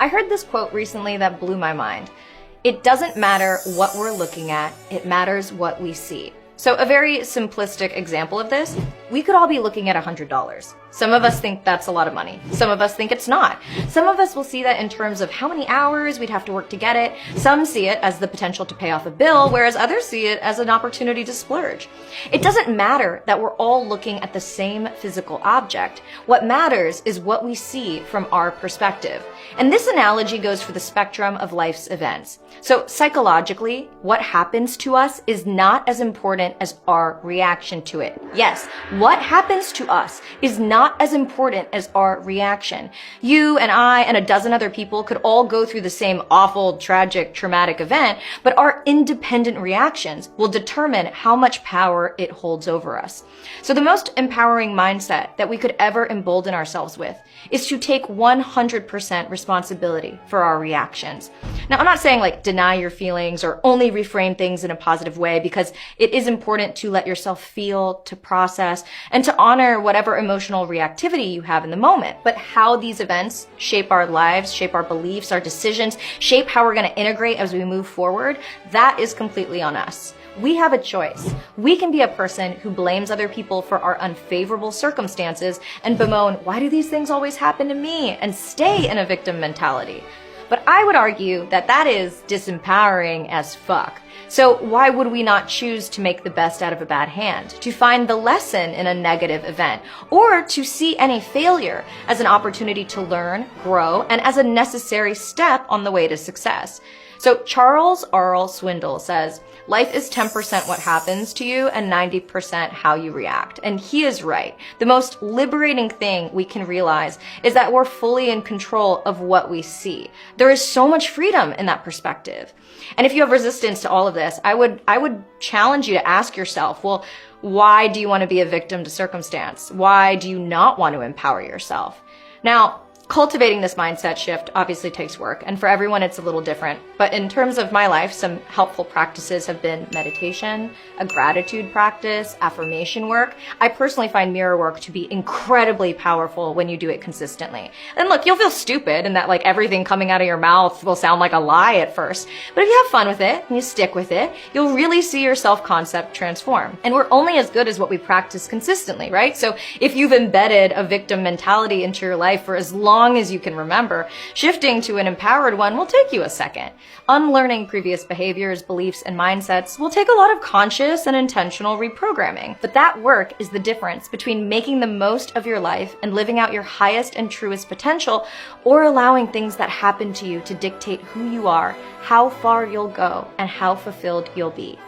I heard this quote recently that blew my mind. It doesn't matter what we're looking at, it matters what we see. So a very simplistic example of this, we could all be looking at $100. Some of us think that's a lot of money. Some of us think it's not. Some of us will see that in terms of how many hours we'd have to work to get it. Some see it as the potential to pay off a bill, whereas others see it as an opportunity to splurge. It doesn't matter that we're all looking at the same physical object. What matters is what we see from our perspective. And this analogy goes for the spectrum of life's events. So psychologically, what happens to us is not as important as our reaction to it. Yes, what happens to us is not as important as our reaction. You and I and a dozen other people could all go through the same awful, tragic, traumatic event, but our independent reactions will determine how much power it holds over us. So the most empowering mindset that we could ever embolden ourselves with is to take 100% responsibility for our reactions. Now, I'm not saying like deny your feelings or only reframe things in a positive way, because it is important to let yourself feel, to process, and to honor whatever emotional reactivity you have in the moment. But how these events shape our lives, shape our beliefs, our decisions, shape how we're going to integrate as we move forward, that is completely on us. We have a choice. We can be a person who blames other people for our unfavorable circumstances and bemoan, why do these things always happen to me? And stay in a victim mentality. But I would argue that that is disempowering as fuck. So why would we not choose to make the best out of a bad hand, to find the lesson in a negative event, or to see any failure as an opportunity to learn, grow, and as a necessary step on the way to success? So Charles Aurel Swindle says, life is 10% what happens to you and 90% how you react. And he is right. The most liberating thing we can realize is that we're fully in control of what we see. There is so much freedom in that perspective. And if you have resistance to all of this, I would challenge you to ask yourself, well, why do you want to be a victim to circumstance? Why do you not want to empower yourself? Now, cultivating this mindset shift obviously takes work, and for everyone it's a little different. But in terms of my life, some helpful practices have been meditation, a gratitude practice, affirmation work. I personally find mirror work to be incredibly powerful when you do it consistently. And look, you'll feel stupid and that like everything coming out of your mouth will sound like a lie at first. But if you have fun with it and you stick with it, you'll really see your self-concept transform. And we're only as good as what we practice consistently, right? So if you've embedded a victim mentality into your life for as long as you can remember, shifting to an empowered one will take you a second. Unlearning previous behaviors, beliefs, and mindsets will take a lot of conscious and intentional reprogramming. But that work is the difference between making the most of your life and living out your highest and truest potential, or allowing things that happen to you to dictate who you are, how far you'll go, and how fulfilled you'll be.